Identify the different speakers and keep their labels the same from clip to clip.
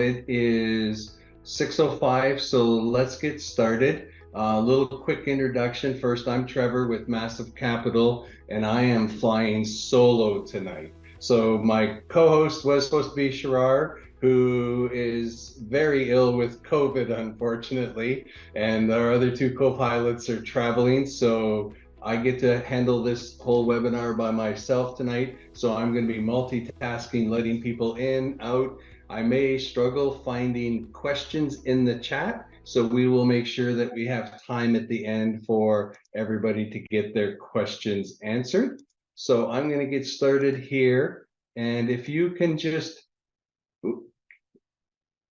Speaker 1: it is 6:05, so let's get started. A little quick introduction. First, I'm Trevor with Massive Capital, and I am flying solo tonight. So my co-host was supposed to be Shirar, who is very ill with COVID, unfortunately, and our other two co-pilots are traveling. So I get to handle this whole webinar by myself tonight. So I'm going to be multitasking, letting people in, out. I may struggle finding questions in the chat. So we will make sure that we have time at the end for everybody to get their questions answered. So I'm going to get started here. And if you can just,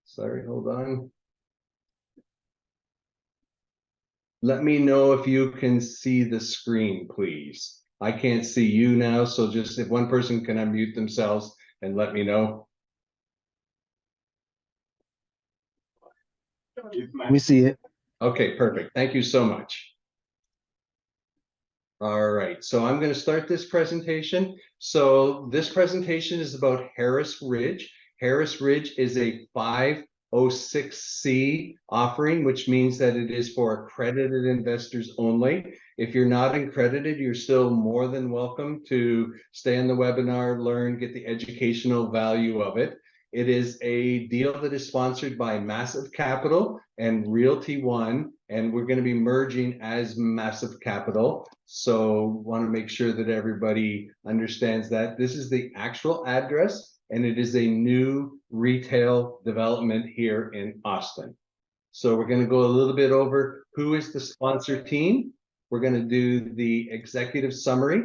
Speaker 1: sorry, hold on. Let me know if you can see the screen, please. I can't see you now, so just if one person can unmute themselves and let me know.
Speaker 2: We see it.
Speaker 1: Okay, perfect. Thank you so much. All right, so I'm going to start this presentation. So this presentation is about Harris Ridge. Harris Ridge is a 506C offering, which means that it is for accredited investors only. If you're not accredited, you're still more than welcome to stay on the webinar, learn, get the educational value of it. It is a deal that is sponsored by Massive Capital and Realty One, and we're going to be merging as Massive Capital. So want to make sure that everybody understands that this is the actual address, and it is a new retail development here in Austin. So we're going to go a little bit over who is the sponsor team. We're going to do the executive summary.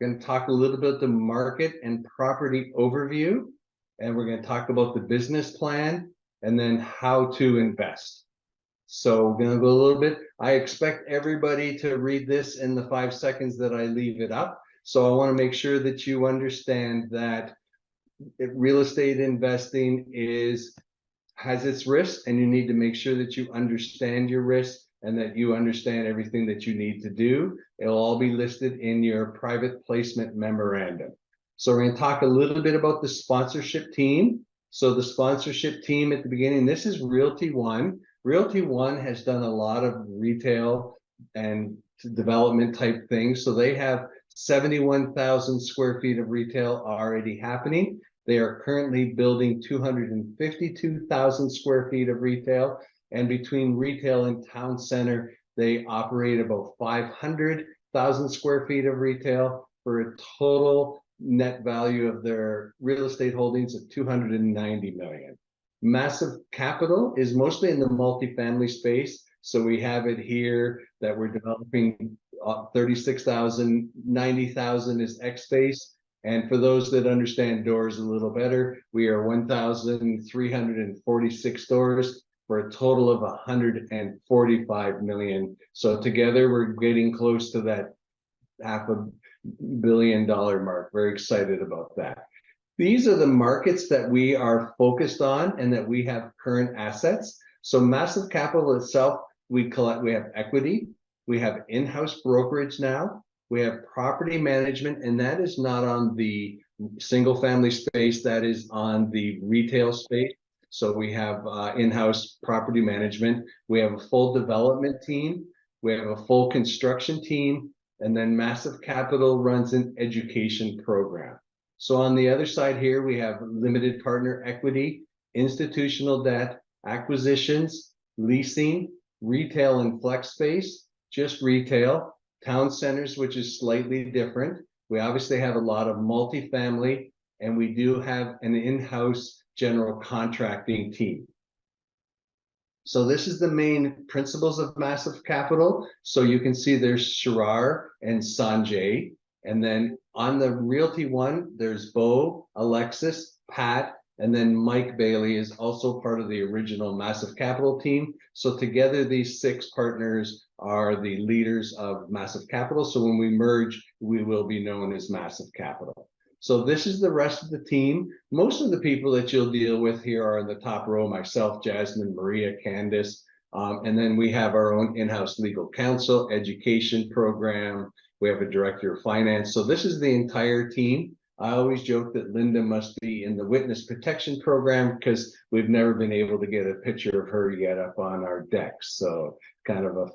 Speaker 1: We're going to talk a little bit the market and property overview, and we're going to talk about the business plan and then how to invest. So we're going to go a little bit. I expect everybody to read this in the 5 seconds that I leave it up. So I want to make sure that you understand that real estate investing has its risks, and you need to make sure that you understand your risks and that you understand everything that you need to do. It'll all be listed in your private placement memorandum. So we're going to talk a little bit about the sponsorship team. So the sponsorship team at the beginning, this is Realty One. Realty One has done a lot of retail and development type things. So they have 71,000 square feet of retail already happening. They are currently building 252,000 square feet of retail. And between retail and town center, they operate about 500,000 square feet of retail for a total net value of their real estate holdings of $290 million. Massive Capital is mostly in the multifamily space. So we have it here that we're developing 36,000, 90,000 is X space. And for those that understand doors a little better, we are 1,346 doors for a total of 145 million. So together we're getting close to that $500 million mark. Very excited about that. These are the markets that we are focused on and that we have current assets. So Massive Capital itself, we have equity, we have in-house brokerage now, we have property management, and that is not on the single family space, that is on the retail space. So we have in-house property management, we have a full development team, we have a full construction team, and then Massive Capital runs an education program. So on the other side here, we have limited partner equity, institutional debt, acquisitions, leasing, retail and flex space, just retail, town centers, which is slightly different. We obviously have a lot of multifamily, and we do have an in-house general contracting team. So this is the main principles of Massive Capital. So you can see there's Shirar and Sanjay. And then on the Realty One, there's Bo, Alexis, Pat, and then Mike Bailey is also part of the original Massive Capital team. So together, these 6 partners are the leaders of Massive Capital. So when we merge, we will be known as Massive Capital. So this is the rest of the team. Most of the people that you'll deal with here are in the top row, myself, Jasmine, Maria, Candace. And then we have our own in-house legal counsel, education program. We have a director of finance. So this is the entire team. I always joke that Linda must be in the witness protection program because we've never been able to get a picture of her yet up on our decks. So kind of a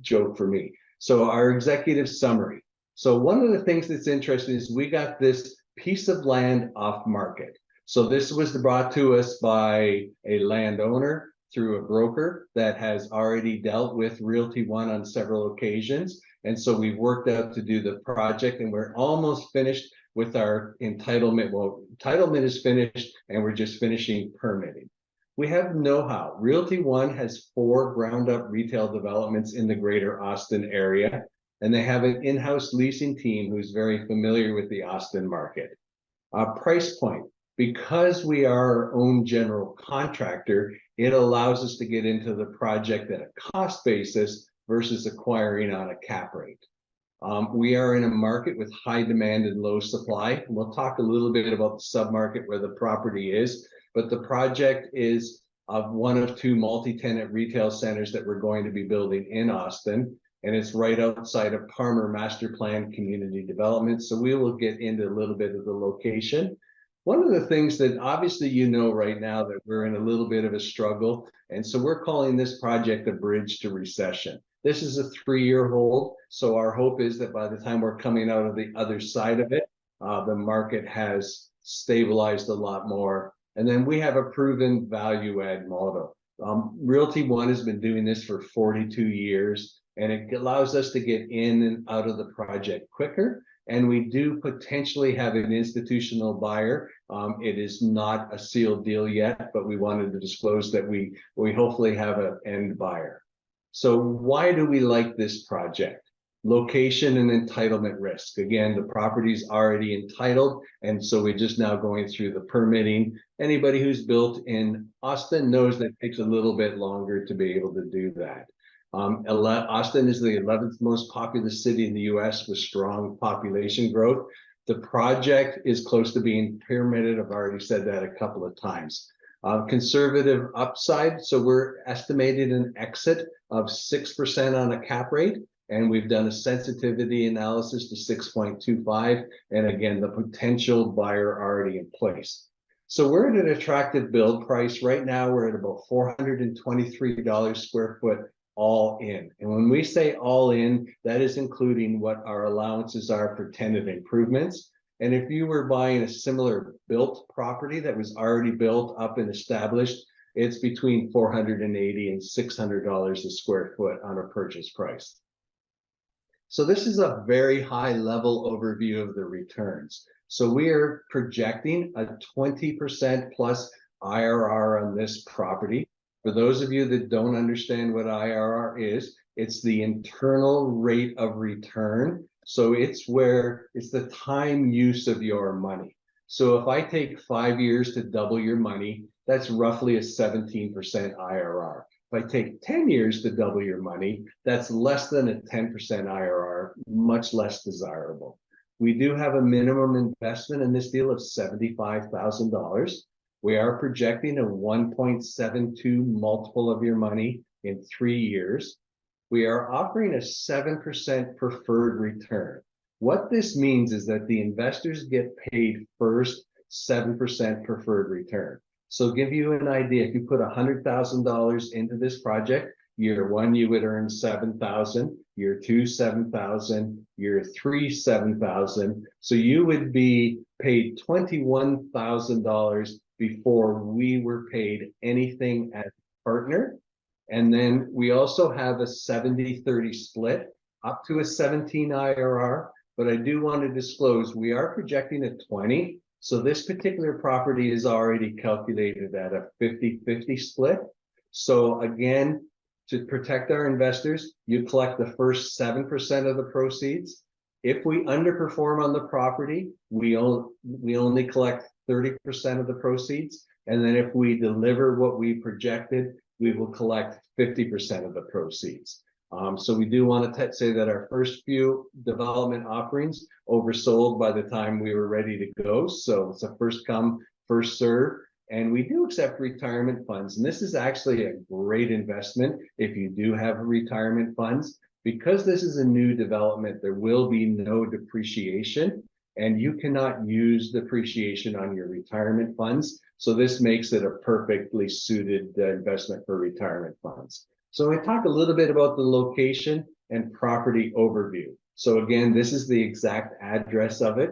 Speaker 1: joke for me. So our executive summary. So one of the things that's interesting is we got this piece of land off market. So this was brought to us by a landowner through a broker that has already dealt with Realty One on several occasions. And so we've worked out to do the project, and we're almost finished with our entitlement. Well, entitlement is finished and we're just finishing permitting. We have know-how. Realty One has 4 ground-up retail developments in the greater Austin area, and they have an in-house leasing team who's very familiar with the Austin market. Price point. Because we are our own general contractor, it allows us to get into the project at a cost basis versus acquiring on a cap rate. We are in a market with high demand and low supply. We'll talk a little bit about the submarket where the property is, but the project is of one of 2 multi-tenant retail centers that we're going to be building in Austin, and it's right outside of Parmer Master Plan Community Development. So we will get into a little bit of the location. One of the things that obviously right now that we're in a little bit of a struggle, and so we're calling this project a bridge to recession. This is a 3-year hold, so our hope is that by the time we're coming out of the other side of it, the market has stabilized a lot more. And then we have a proven value add model. Realty One has been doing this for 42 years, and it allows us to get in and out of the project quicker. And we do potentially have an institutional buyer. It is not a sealed deal yet, but we wanted to disclose that we hopefully have an end buyer. So why do we like this project? Location and entitlement risk. Again, the property's already entitled, and so we're just now going through the permitting. Anybody who's built in Austin knows that it takes a little bit longer to be able to do that. Austin is the 11th most populous city in the US with strong population growth. The project is close to being permitted. I've already said that a couple of times. Conservative upside, so we're estimated an exit of 6% on a cap rate, and we've done a sensitivity analysis to 6.25, and again, the potential buyer already in place. So we're at an attractive build price. Right now, we're at about $423 square foot all in. And when we say all in, that is including what our allowances are for tenant improvements. And if you were buying a similar built property that was already built up and established, it's between $480 and $600 a square foot on a purchase price. So this is a very high level overview of the returns. So we are projecting a 20% plus IRR on this property. For those of you that don't understand what IRR is, it's the internal rate of return. So it's the time use of your money. So if I take 5 years to double your money, that's roughly a 17% IRR. If I take 10 years to double your money, that's less than a 10% IRR, much less desirable. We do have a minimum investment in this deal of $75,000. We are projecting a 1.72 multiple of your money in 3 years. We are offering a 7% preferred return. What this means is that the investors get paid first 7% preferred return. So give you an idea, if you put $100,000 into this project, year 1, you would earn $7,000, year 2, $7,000, year 3, $7,000. So you would be paid $21,000 before we were paid anything as a partner. And then we also have a 70-30 split up to a 17 IRR. But I do want to disclose, we are projecting a 20. So this particular property is already calculated at a 50-50 split. So again, to protect our investors, you collect the first 7% of the proceeds. If we underperform on the property, we only collect 30% of the proceeds. And then if we deliver what we projected, we will collect 50% of the proceeds. So we do want to say that our first few development offerings oversold by the time we were ready to go. So it's a first come, first serve. And we do accept retirement funds. And this is actually a great investment if you do have retirement funds. Because this is a new development, there will be no depreciation. and you cannot use depreciation on your retirement funds. So this makes it a perfectly suited investment for retirement funds. So I talk a little bit about the location and property overview. So again, this is the exact address of it.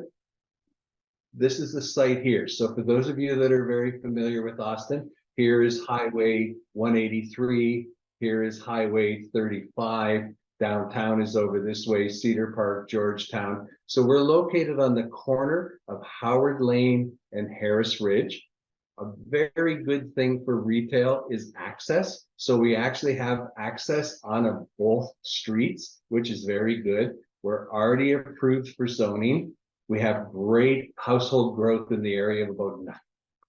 Speaker 1: This is the site here. So for those of you that are very familiar with Austin, here is Highway 183. Here is Highway 35. Downtown is over this way, Cedar Park, Georgetown. So we're located on the corner of Howard Lane and Harris Ridge. A very good thing for retail is access. So we actually have access on both streets, which is very good. We're already approved for zoning. We have great household growth in the area of about,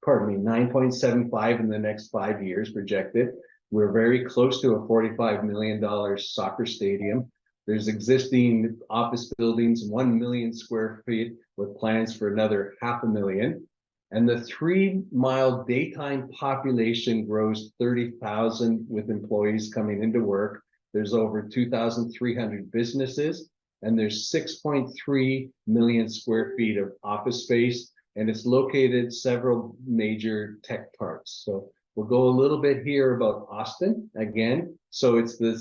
Speaker 1: 9.75 in the next 5 years projected. We're very close to a $45 million soccer stadium. There's existing office buildings, 1 million square feet with plans for another 500,000. And the 3-mile daytime population grows 30,000 with employees coming into work. There's over 2,300 businesses, and there's 6.3 million square feet of office space, and it's located several major tech parks. So we'll go a little bit here about Austin again. So it's the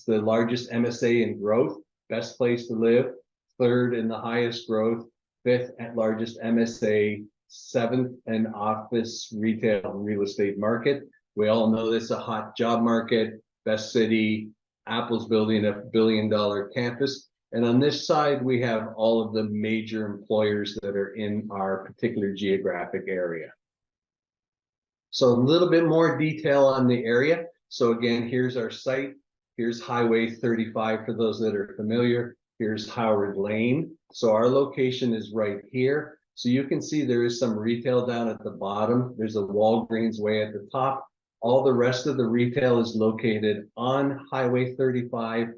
Speaker 1: largest MSA in growth, best place to live, third in the highest growth, fifth at largest MSA, seventh in office retail real estate market. We all know this is a hot job market, best city. Apple's building a $1 billion campus. And on this side, we have all of the major employers that are in our particular geographic area. So a little bit more detail on the area. So again, here's our site. Here's Highway 35 for those that are familiar. Here's Howard Lane. So our location is right here. So you can see there is some retail down at the bottom. There's a Walgreens way at the top. All the rest of the retail is located on Highway 35.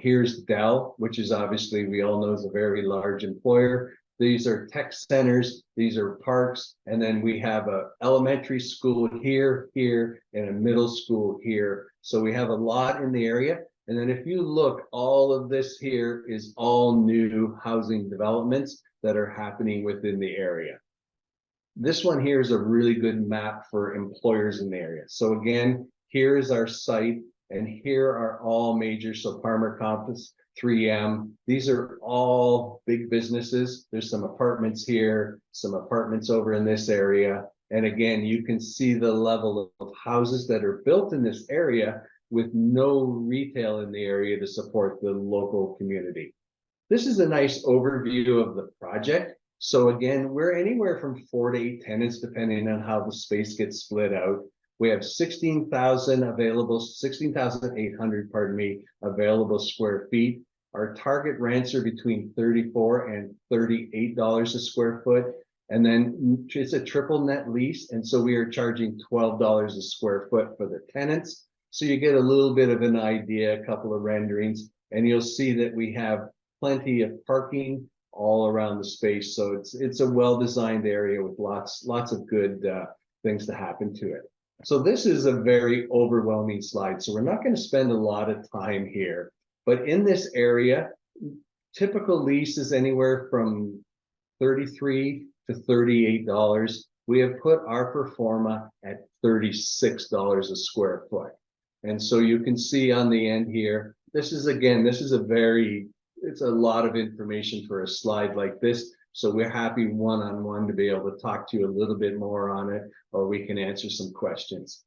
Speaker 1: Here's Dell, which is obviously, we all know, is a very large employer. These are tech centers, these are parks, and then we have a elementary school here, and a middle school here. So we have a lot in the area. And then if you look, all of this here is all new housing developments that are happening within the area. This one here is a really good map for employers in the area. So again, here is our site, and here are all major, so Parmer Compass, 3M, these are all big businesses. There's some apartments here, some apartments over in this area. And again, you can see the level of houses that are built in this area with no retail in the area to support the local community. This is a nice overview of the project. So again, we're anywhere from 4 to 8 tenants, depending on how the space gets split out. We have 16,800, available square feet. Our target rents are between $34 and $38 a square foot. And then it's a triple net lease. And so we are charging $12 a square foot for the tenants. So you get a little bit of an idea, a couple of renderings, and you'll see that we have plenty of parking all around the space. So it's a well-designed area with lots of good things to happen to it. So this is a very overwhelming slide. So we're not going to spend a lot of time here, but in this area, typical lease is anywhere from $33 to $38. We have put our pro forma at $36 a square foot. And so you can see on the end here, it's a lot of information for a slide like this. So we're happy one-on-one to be able to talk to you a little bit more on it, or we can answer some questions.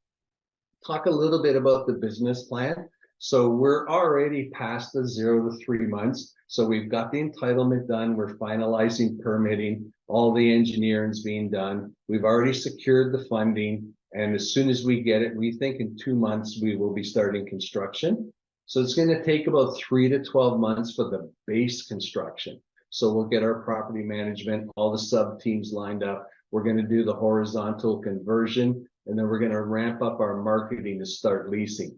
Speaker 1: Talk a little bit about the business plan. So we're already past the 0 to 3 months. So we've got the entitlement done. We're finalizing permitting, all the engineering's being done. We've already secured the funding. And as soon as we get it, we think in 2 months, we will be starting construction. So it's going to take about 3 to 12 months for the base construction. So we'll get our property management, all the sub teams lined up. We're going to do the horizontal conversion, and then we're going to ramp up our marketing to start leasing.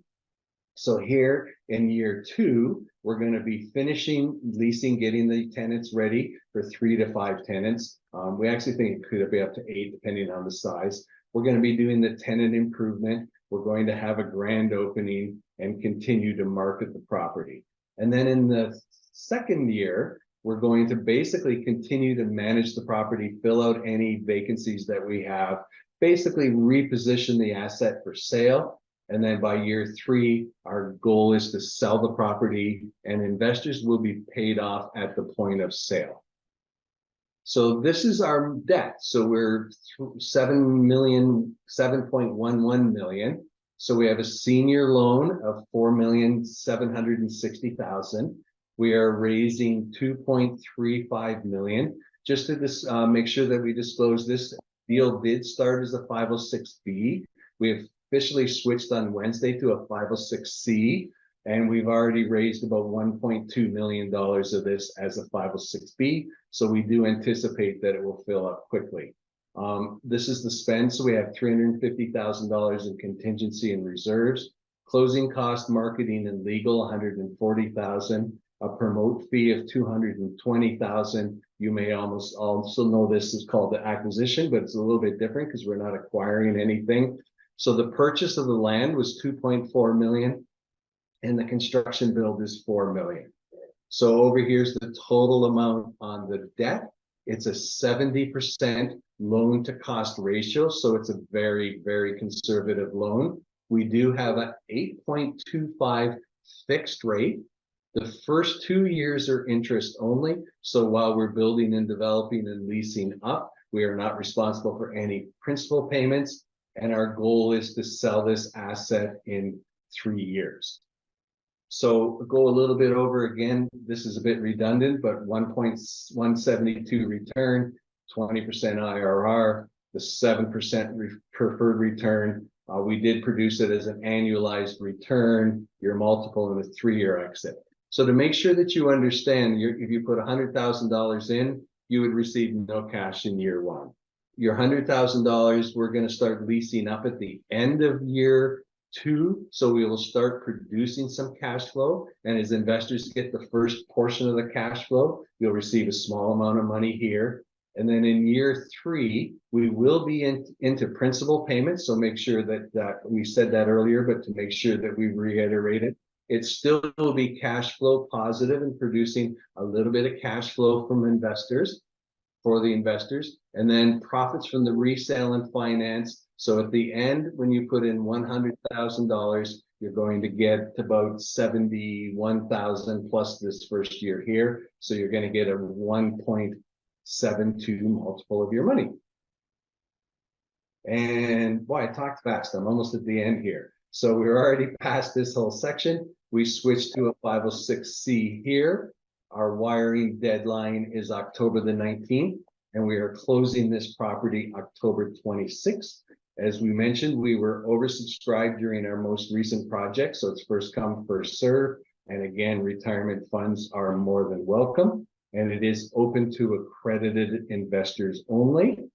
Speaker 1: So here in year 2, we're going to be finishing leasing, getting the tenants ready for 3 to 5 tenants. We actually think it could be up to 8, depending on the size. We're going to be doing the tenant improvement. We're going to have a grand opening and continue to market the property. And then in the second year, we're going to basically continue to manage the property, fill out any vacancies that we have, basically reposition the asset for sale. And then by year 3, our goal is to sell the property and investors will be paid off at the point of sale. So this is our debt. So we're 7.11 million. So we have a senior loan of 4,760,000. We are raising 2.35 million. Just to make sure that we disclose, this deal did start as a 506B. We have officially switched on Wednesday to a 506C, and we've already raised about $1.2 million of this as a 506B. So we do anticipate that it will fill up quickly. This is the spend. So we have $350,000 in contingency and reserves, closing cost, marketing and legal, 140,000, a promote fee of 220,000. You may almost also know this is called the acquisition, but it's a little bit different because we're not acquiring anything. So the purchase of the land was 2.4 million and the construction build is 4 million. So over here's the total amount on the debt. It's a 70% loan to cost ratio. So it's a very, very conservative loan. We do have an 8.25 fixed rate. The first 2 years are interest only. So while we're building and developing and leasing up, we are not responsible for any principal payments. And our goal is to sell this asset in 3 years. So go a little bit over again. This is a bit redundant, but 1.172 return, 20% IRR, the 7% preferred return. We did produce it as an annualized return, your multiple in a 3-year exit. So to make sure that you understand, if you put $100,000 in, you would receive no cash in year 1. Your $100,000, we're going to start leasing up at the end of year 2. So we will start producing some cash flow. And as investors get the first portion of the cash flow, you'll receive a small amount of money here. And then in year 3, we will be into principal payments. So make sure that we said that earlier, but to make sure that we reiterate it, it still will be cash flow positive and producing a little bit of cash flow from investors. For the investors, and then profits from the resale and finance. So at the end, when you put in $100,000, you're going to get about 71,000 plus this first year here. So you're going to get a 1.72 multiple of your money. And boy, I talked fast. I'm almost at the end here. So we're already past this whole section. We switched to a 506C here. Our wiring deadline is October the 19th, and we are closing this property October 26th. As we mentioned, we were oversubscribed during our most recent project, so it's first come, first serve. And again, retirement funds are more than welcome, and it is open to accredited investors only.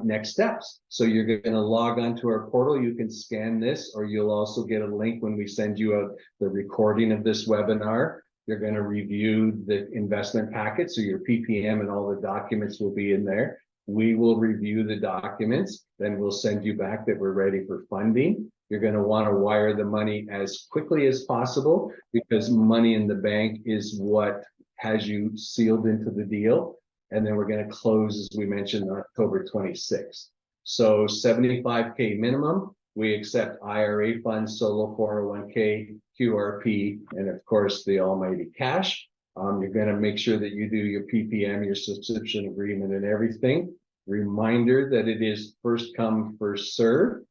Speaker 1: Next steps. So you're going to log on to our portal. You can scan this, or you'll also get a link when we send you out the recording of this webinar. You're going to review the investment packet. So your PPM and all the documents will be in there. We will review the documents. Then we'll send you back that we're ready for funding. You're going to want to wire the money as quickly as possible because money in the bank is what has you sealed into the deal. And then we're going to close, as we mentioned, on October 26th. So 75K minimum. We accept IRA funds, solo 401k, QRP, and of course the almighty cash. You're going to make sure that you do your PPM, your subscription agreement and everything. Reminder that it is first come, first serve.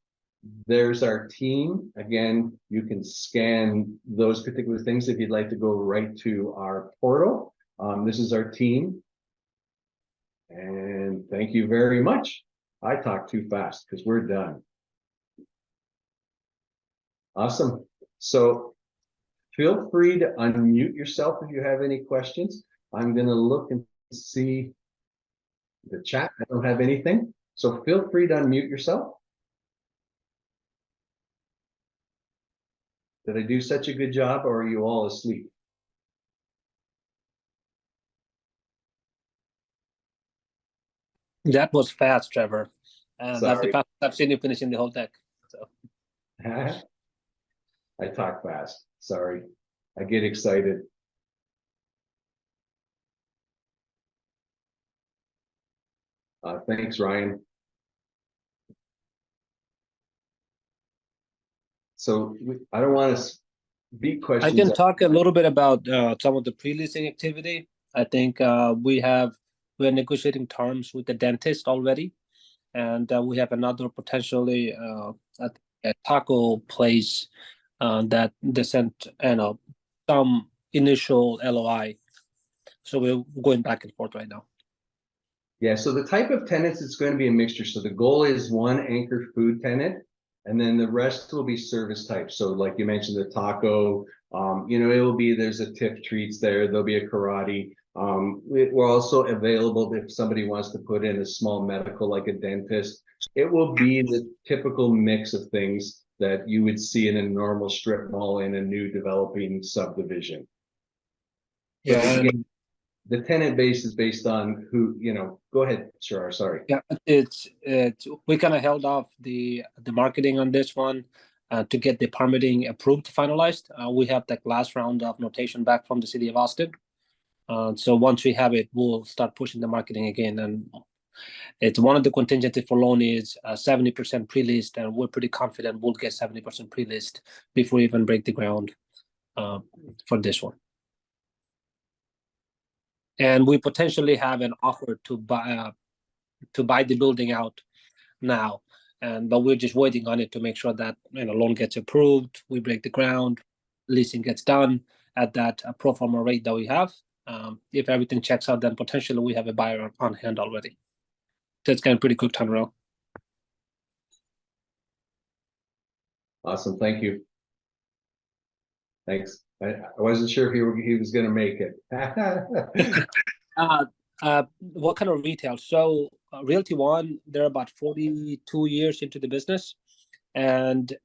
Speaker 1: There's our team. Again, you can scan those particular things if you'd like to go right to our portal. This is our team. And thank you very much. I talked too fast because we're done. Awesome. So feel free to unmute yourself if you have any questions. I'm going to look and see the chat. I don't have anything. So feel free to unmute yourself. Did I do such a good job, or are you all asleep?
Speaker 2: That was fast, Trevor. That's the
Speaker 1: Sorry.
Speaker 2: fastest I've seen you finishing the whole deck. So
Speaker 1: I talk fast. Sorry. I get excited. Thanks, Ryan. So I don't want to beat
Speaker 2: I
Speaker 1: questions
Speaker 2: can
Speaker 1: up.
Speaker 2: talk a little bit about some of the pre-leasing activity. I think we're negotiating terms with the dentist already, and we have another potentially a taco place that they sent some initial LOI. So we're going back and forth right now.
Speaker 1: Yeah, so the type of tenants, it's going to be a mixture. So the goal is one anchor food tenant, and then the rest will be service type. So like you mentioned, the taco, it will be, there's a tip treats there, there'll be a karate. We're also available if somebody wants to put in a small medical, like a dentist. It will be the typical mix of things that you would see in a normal strip mall in a new developing subdivision. But
Speaker 2: Yeah,
Speaker 1: again, the tenant base is based on who, go ahead, sure, sorry.
Speaker 2: yeah, it's we kind of held off the marketing on this one to get the permitting approved, finalized. We have the last round of notation back from the city of Austin. So once we have it, we'll start pushing the marketing again. And it's one of the contingency for loan is 70% pre-leased, and we're pretty confident we'll get 70% pre-leased before we even break the ground for this one. And we potentially have an offer to buy the building out now, but we're just waiting on it to make sure that loan gets approved, we break the ground, leasing gets done at that pro forma rate that we have. If everything checks out, then potentially we have a buyer on hand already. So it's kind of pretty quick turnaround.
Speaker 1: Awesome, thank you. Thanks. I wasn't sure if he was going to make it.
Speaker 2: What kind of retail? So Realty One, they're about 42 years into the business, and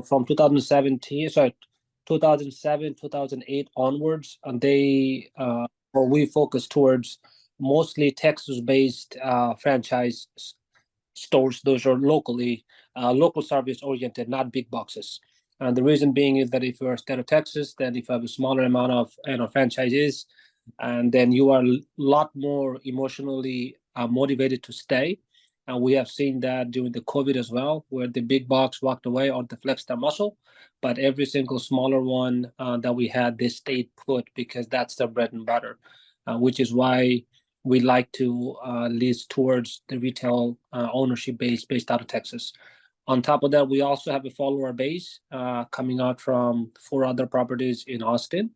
Speaker 2: from 2007, 2008 onwards, and we focus towards mostly Texas-based franchise stores. Those are local service oriented, not big boxes. And the reason being is that if you're a state of Texas, then if you have a smaller amount of franchises, and then you are a lot more emotionally motivated to stay. And we have seen that during the COVID as well, where the big box walked away or they flexed their muscle. But every single smaller one that we had, they stayed put because that's their bread and butter, which is why we like to lease towards the retail ownership base based out of Texas. On top of that, we also have a follower base coming out from 4 other properties in Austin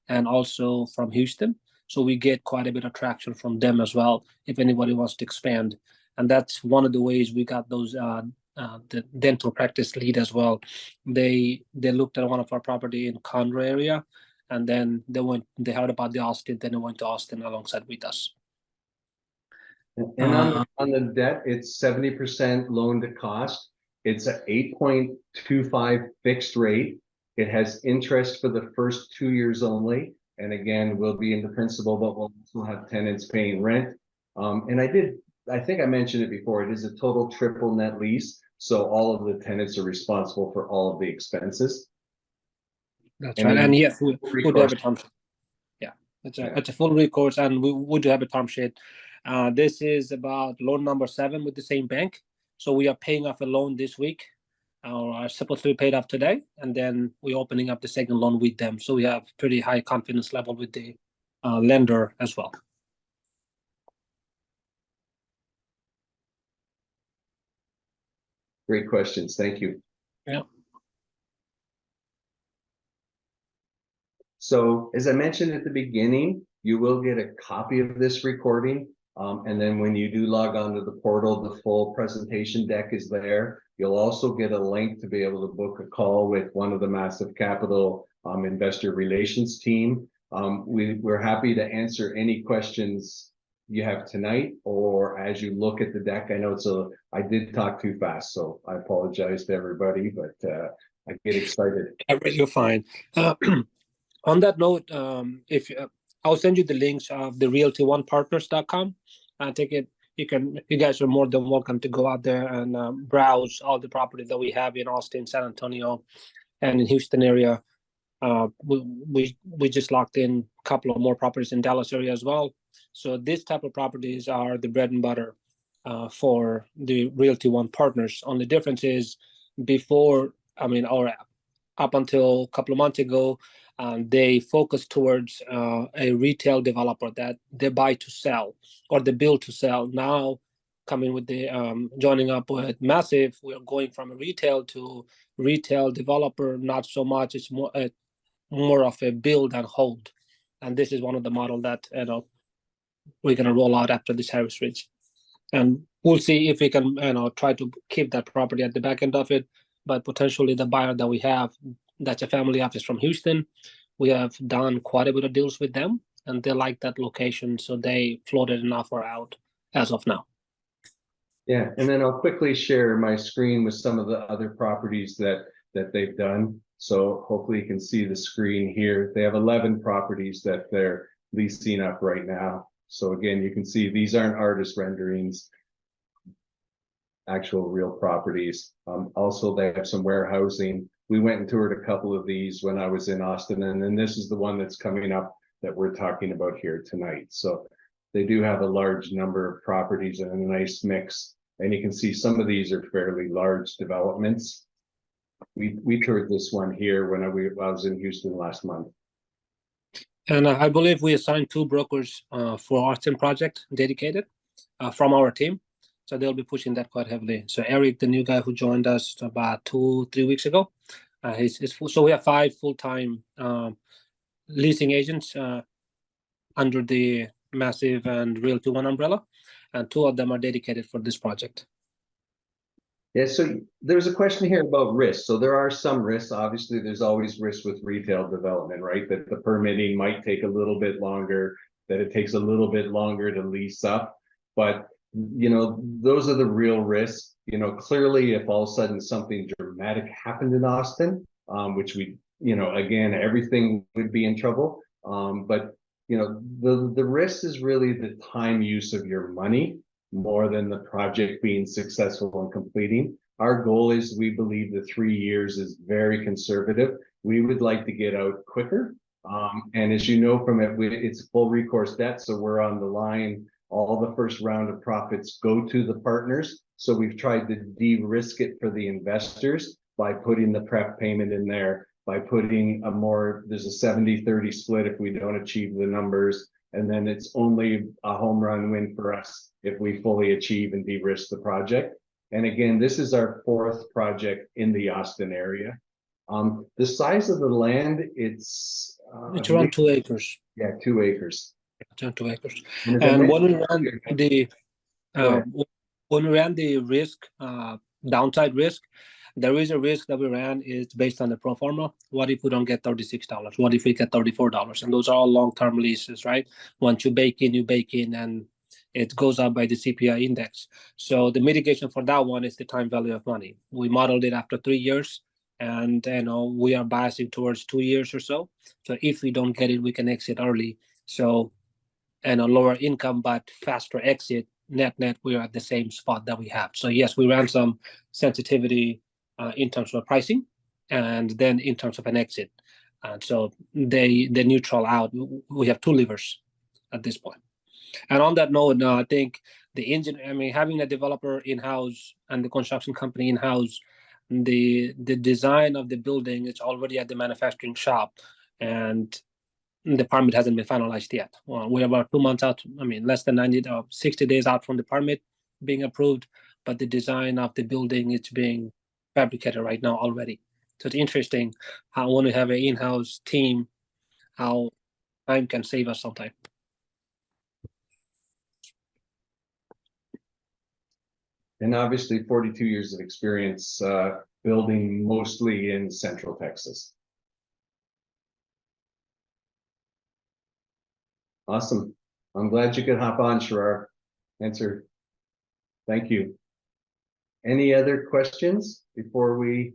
Speaker 2: and also from Houston. So we get quite a bit of traction from them as well, if anybody wants to expand. And that's one of the ways we got those the dental practice lead as well. They looked at one of our property in Conroe area, and then they heard about the Austin, then they went to Austin alongside with us.
Speaker 1: And on the debt, it's 70% loan to cost. It's a 8.25 fixed rate. It has interest for the first 2 years only. And again, we'll be in the principal, but we'll also have tenants paying rent. And I think I mentioned it before, it is a total triple net lease. So all of the tenants are responsible for all of the expenses.
Speaker 2: That's right. And yes, we do have a term sheet. Yeah, it's a full recourse, and we do have a term sheet. This is about loan number 7 with the same bank. So we are paying off a loan this week, are supposed to be paid off today, and then we're opening up the second loan with them. So we have pretty high confidence level with the lender as well.
Speaker 1: Great questions. Thank you.
Speaker 2: Yeah.
Speaker 1: So as I mentioned at the beginning, you will get a copy of this recording. And then when you do log on to the portal, the full presentation deck is there. You'll also get a link to be able to book a call with one of the Massive Capital investor relations team. We're happy to answer any questions you have tonight, or as you look at the deck. I know I did talk too fast, so I apologize to everybody, but I get excited.
Speaker 2: You're fine. On that note, I'll send you the links of the realty1partners.com. Take it. You guys are more than welcome to go out there and browse all the properties that we have in Austin, San Antonio, and in Houston area. We just locked in a couple of more properties in Dallas area as well. So this type of properties are the bread and butter for the Realty One partners. Only difference is before, or up until a couple of months ago, they focused towards a retail developer that they buy to sell or they build to sell. Now, coming with the joining up with Massive, we're going from a retail to retail developer. Not so much. It's more of a build and hold, and this is one of the model that we're gonna roll out after this Harris Ridge, and we'll see if we can try to keep that property at the back end of it. But potentially the buyer that we have, that's a family office from Houston. We have done quite a bit of deals with them, and they like that location, so they floated an offer out as of now.
Speaker 1: Yeah, and then I'll quickly share my screen with some of the other properties that they've done. So hopefully you can see the screen here. They have 11 properties that they're leasing up right now. So again, you can see these aren't artist renderings, actual real properties. Also, they have some warehousing. We went and toured a couple of these when I was in Austin, and then this is the one that's coming up that we're talking about here tonight. So they do have a large number of properties and a nice mix. And you can see some of these are fairly large developments. We toured this one here when I was in Houston last month.
Speaker 2: And I believe we assigned 2 brokers for Austin project dedicated from our team. So they'll be pushing that quite heavily. So Eric, the new guy who joined us about 2-3 weeks ago, so we have 5 full-time leasing agents under the Massive and Realty One umbrella, and 2 of them are dedicated for this project.
Speaker 1: Yeah, so there's a question here about risk. So there are some risks. Obviously, there's always risks with retail development, right? That the permitting might take a little bit longer, that it takes a little bit longer to lease up. But, those are the real risks. Clearly, if all of a sudden something dramatic happened in Austin, which we, again, everything would be in trouble. But, the risk is really the time use of your money, more than the project being successful and completing. Our goal is, we believe the 3 years is very conservative. We would like to get out quicker. And as you know from it, it's full recourse debt. So we're on the line. All the first round of profits go to the partners. So we've tried to de-risk it for the investors by putting the prep payment in there, by putting there's a 70-30 split if we don't achieve the numbers. And then it's only a home run win for us if we fully achieve and de-risk the project. And again, this is our 4th project in the Austin area. The size of the land, it's
Speaker 2: around 2 acres.
Speaker 1: Yeah, 2 acres.
Speaker 2: It's around 2 acres.
Speaker 1: And
Speaker 2: when we ran the risk, downside risk, there is a risk that we ran is based on the pro forma. What if we don't get $36? What if we get $34? And those are all long-term leases, right? Once you bake in, and it goes up by the CPI index. So the mitigation for that one is the time value of money. We modeled it after 3 years, and we are biasing towards 2 years or so. So if we don't get it, we can exit early. So, and a lower income but faster exit. Net, we are at the same spot that we have. So yes, we ran some sensitivity in terms of pricing, and then in terms of an exit. And so they neutral out. We have 2 levers at this point. And on that note, I think having a developer in-house and the construction company in-house, the design of the building is already at the manufacturing shop, and the permit hasn't been finalized yet. We're about 2 months out, less than 90 or 60 days out from the permit being approved, but the design of the building is being fabricated right now already. So it's interesting how, when we have an in-house team, how time can save us some time.
Speaker 1: And obviously 42 years of experience building mostly in Central Texas. Awesome. I'm glad you could hop on, Sharar. Answer. Thank you. Any other questions before we?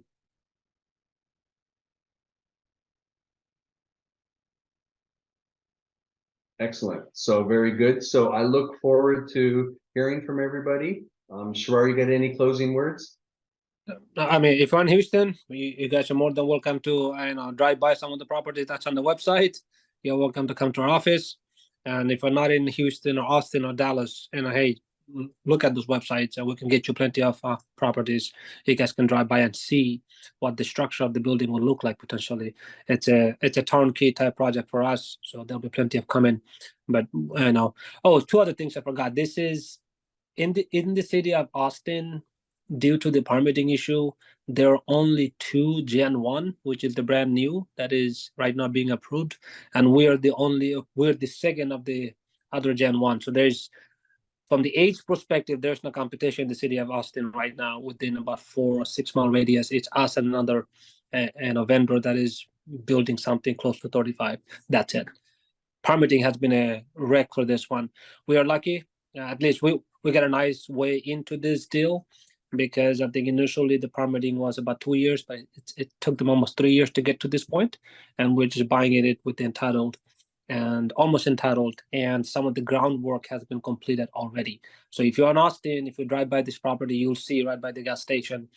Speaker 1: Excellent. So very good. So I look forward to hearing from everybody. Sharar, you got any closing words?
Speaker 2: If you're in Houston, you guys are more than welcome to drive by some of the properties that's on the website. You're welcome to come to our office. And if you're not in Houston or Austin or Dallas, hey, look at those websites, and we can get you plenty of properties. You guys can drive by and see what the structure of the building will look like potentially. It's a turnkey type project for us, so there'll be plenty of coming. But two other things I forgot. This is in the city of Austin. Due to the permitting issue, there are only 2 Gen 1, which is the brand new that is right now being approved, and we're the second of the other Gen 1. So there's, from the age perspective, there's no competition in the city of Austin right now within about 4 or 6 mile radius. It's us and another vendor that is building something close to 35. That's it. Permitting has been a wreck for this one. We are lucky. At least we got a nice way into this deal, because I think initially the permitting was about 2 years, but it took them almost 3 years to get to this point, and we're just buying it with the entitled and almost entitled, and some of the groundwork has been completed already. So if you're in Austin, if you drive by this property, you'll see right by the gas station,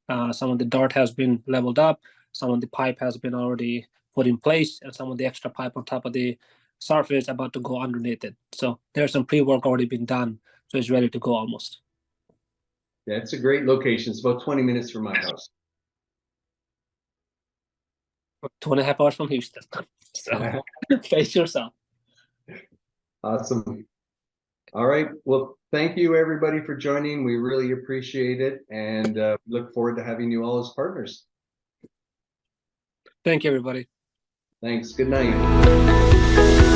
Speaker 2: some of the dirt has been leveled up, some of the pipe has been already put in place, and some of the extra pipe on top of the surface about to go underneath it. So there's some pre-work already been done, so it's ready to go almost.
Speaker 1: Yeah, it's a great location. It's about 20 minutes from my house.
Speaker 2: 2.5 hours from Houston. So face yourself.
Speaker 1: Awesome. All right. Well, thank you everybody for joining. We really appreciate it, and look forward to having you all as partners.
Speaker 2: Thank you, everybody.
Speaker 1: Thanks. Good night.